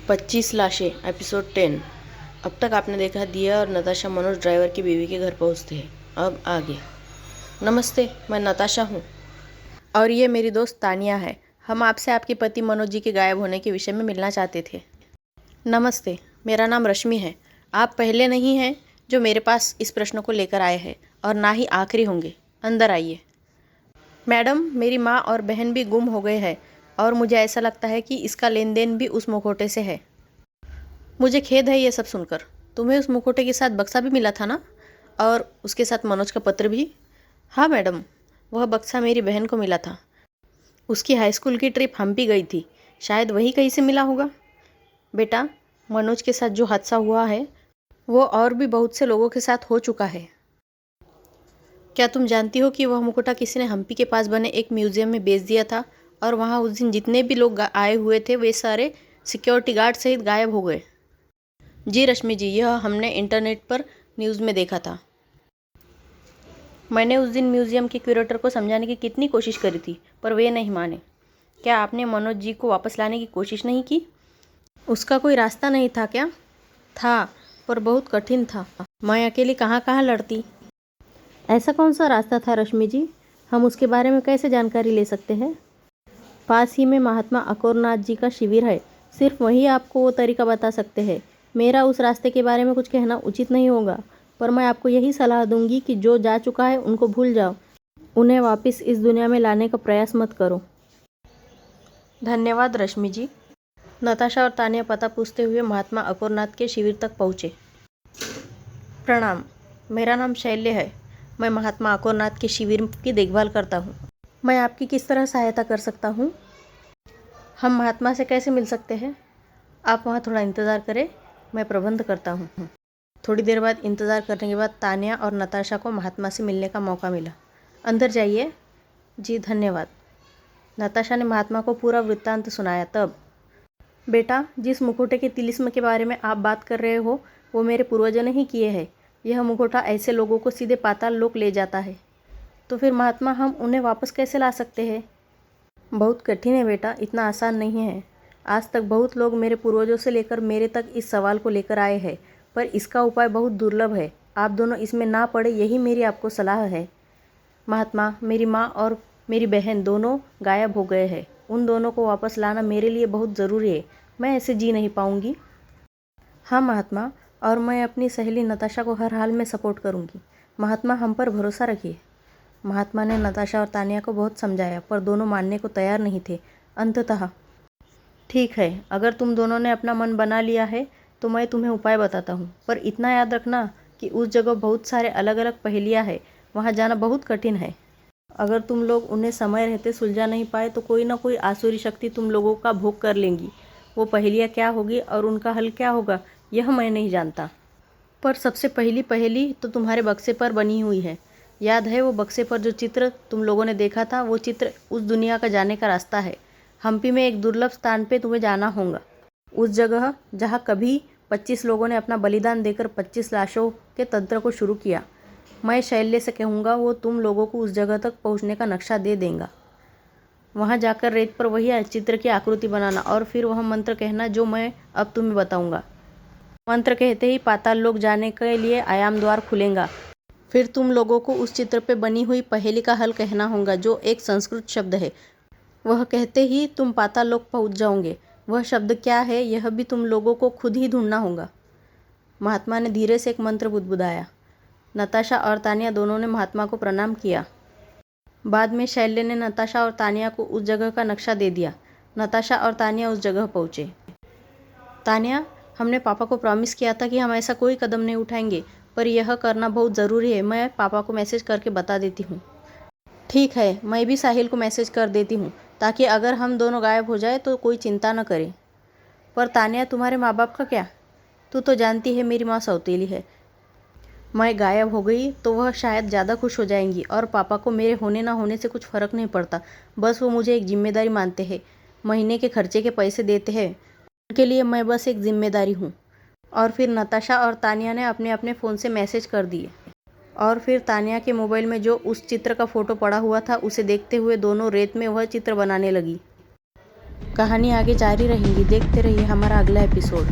25 लाशें एपिसोड 10। अब तक आपने देखा दिया और नताशा मनोज ड्राइवर की बीवी के घर पहुंचते हैं। अब आगे। नमस्ते, मैं नताशा हूं और ये मेरी दोस्त तानिया है। हम आपसे आपके पति मनोज जी के गायब होने के विषय में मिलना चाहते थे। नमस्ते, मेरा नाम रश्मि है। आप पहले नहीं हैं जो मेरे पास इस प्रश्न को लेकर आए हैं और ना ही आखिरी होंगे। अंदर आइए। मैडम, मेरी माँ और बहन भी गुम हो गए हैं और मुझे ऐसा लगता है कि इसका लेन देन भी उस मुखौटे से है। मुझे खेद है ये सब सुनकर। तुम्हें उस मुखौटे के साथ बक्सा भी मिला था ना? और उसके साथ मनोज का पत्र भी? हाँ मैडम, वह बक्सा मेरी बहन को मिला था। उसकी हाई स्कूल की ट्रिप हम्पी गई थी, शायद वही कहीं से मिला होगा। बेटा, मनोज के साथ जो हादसा हुआ है वो और भी बहुत से लोगों के साथ हो चुका है। क्या तुम जानती हो कि वह मुकुटा किसी ने हम्पी के पास बने एक म्यूजियम में बेच दिया था और वहाँ उस दिन जितने भी लोग आए हुए थे वे सारे सिक्योरिटी गार्ड सहित गायब हो गए। जी रश्मि जी, यह हमने इंटरनेट पर न्यूज़ में देखा था। मैंने उस दिन म्यूजियम के क्यूरेटर को समझाने की कितनी कोशिश करी थी, पर वे नहीं माने। क्या आपने मनोज जी को वापस लाने की कोशिश नहीं की? उसका कोई रास्ता नहीं था क्या? था, पर बहुत कठिन था। मैं अकेली कहाँ कहाँ लड़ती। ऐसा कौन सा रास्ता था रश्मि जी? हम उसके बारे में कैसे जानकारी ले सकते हैं? पास ही में महात्मा अकोरनाथ जी का शिविर है, सिर्फ वही आपको वो तरीका बता सकते हैं। मेरा उस रास्ते के बारे में कुछ कहना उचित नहीं होगा, पर मैं आपको यही सलाह दूंगी कि जो जा चुका है उनको भूल जाओ, उन्हें वापस इस दुनिया में लाने का प्रयास मत करो। धन्यवाद रश्मि जी। नताशा और तानिया पता पूछते हुए महात्मा अकोरनाथ के शिविर तक पहुँचे। प्रणाम, मेरा नाम शैल्य है। मैं महात्मा अकोरनाथ के शिविर की देखभाल करता हूँ। मैं आपकी किस तरह सहायता कर सकता हूँ? हम महात्मा से कैसे मिल सकते हैं? आप वहाँ थोड़ा इंतज़ार करें, मैं प्रबंध करता हूँ। थोड़ी देर बाद इंतज़ार करने के बाद तानिया और नताशा को महात्मा से मिलने का मौका मिला। अंदर जाइए। जी धन्यवाद। नताशा ने महात्मा को पूरा वृत्तांत सुनाया। तब बेटा, जिस मुखौटे के तिलिस्म के बारे में आप बात कर रहे हो वो मेरे पूर्वजों ने ही किए हैं। यह मुखौटा ऐसे लोगों को सीधे पाताल लोक ले जाता है। तो फिर महात्मा, हम उन्हें वापस कैसे ला सकते हैं? बहुत कठिन है बेटा, इतना आसान नहीं है। आज तक बहुत लोग मेरे पूर्वजों से लेकर मेरे तक इस सवाल को लेकर आए हैं, पर इसका उपाय बहुत दुर्लभ है। आप दोनों इसमें ना पड़े, यही मेरी आपको सलाह है। महात्मा, मेरी माँ और मेरी बहन दोनों गायब हो गए हैं। उन दोनों को वापस लाना मेरे लिए बहुत ज़रूरी है। मैं ऐसे जी नहीं पाऊँगी। हाँ महात्मा, और मैं अपनी सहेली नताशा को हर हाल में सपोर्ट करूँगी। महात्मा, हम पर भरोसा रखिए। महात्मा ने नताशा और तानिया को बहुत समझाया, पर दोनों मानने को तैयार नहीं थे। अंततः, ठीक है, अगर तुम दोनों ने अपना मन बना लिया है तो मैं तुम्हें उपाय बताता हूँ, पर इतना याद रखना कि उस जगह बहुत सारे अलग अलग पहेलियाँ हैं, वहाँ जाना बहुत कठिन है। अगर तुम लोग उन्हें समय रहते सुलझा नहीं पाए तो कोई ना कोई आसुरी शक्ति तुम लोगों का भोग कर लेंगी। वो पहेलियाँ क्या होगी और उनका हल क्या होगा यह मैं नहीं जानता, पर सबसे पहली पहेली तो तुम्हारे बक्से पर बनी हुई है। याद है वो बक्से पर जो चित्र तुम लोगों ने देखा था? वो चित्र उस दुनिया का जाने का रास्ता है। हम्पी में एक दुर्लभ स्थान पे तुम्हें जाना होगा, उस जगह जहाँ कभी 25 लोगों ने अपना बलिदान देकर 25 लाशों के तंत्र को शुरू किया। मैं शैल्य से कहूँगा वो तुम लोगों को उस जगह तक पहुँचने का नक्शा दे देगा। वहाँ जाकर रेत पर वही चित्र की आकृति बनाना और फिर वह मंत्र कहना जो मैं अब तुम्हें बताऊँगा। मंत्र कहते ही पाताल लोक जाने के लिए आयाम द्वार खुलेगा। फिर तुम लोगों को उस चित्र पे बनी हुई पहेली का हल कहना होगा जो एक संस्कृत शब्द है। वह कहते ही तुम पाताल लोक पहुंच जाओगे। वह शब्द क्या है यह भी तुम लोगों को खुद ही ढूंढना होगा। महात्मा ने धीरे से एक मंत्र बुदबुदाया। नताशा और तानिया दोनों ने महात्मा को प्रणाम किया। बाद में शैल्य ने नताशा और तानिया को उस जगह का नक्शा दे दिया। नताशा और तानिया उस जगह पहुँचे। तानिया, हमने पापा को प्रॉमिस किया था कि हम ऐसा कोई कदम नहीं उठाएंगे, पर यह करना बहुत ज़रूरी है। मैं पापा को मैसेज करके बता देती हूँ। ठीक है, मैं भी साहिल को मैसेज कर देती हूँ ताकि अगर हम दोनों गायब हो जाए तो कोई चिंता न करे। पर तानिया, तुम्हारे माँ बाप का क्या? तू तो जानती है मेरी माँ सौतेली है। मैं गायब हो गई तो वह शायद ज़्यादा खुश हो जाएंगी और पापा को मेरे होने ना होने से कुछ फ़र्क नहीं पड़ता। बस वो मुझे एक जिम्मेदारी मानते हैं, महीने के खर्चे के पैसे देते हैं, उनके लिए मैं बस एक जिम्मेदारी हूँ। और फिर नताशा और तानिया ने अपने अपने फ़ोन से मैसेज कर दिए। और फिर तानिया के मोबाइल में जो उस चित्र का फ़ोटो पड़ा हुआ था उसे देखते हुए दोनों रेत में वह चित्र बनाने लगी। कहानी आगे जारी रहेगी, देखते रहिए हमारा अगला एपिसोड।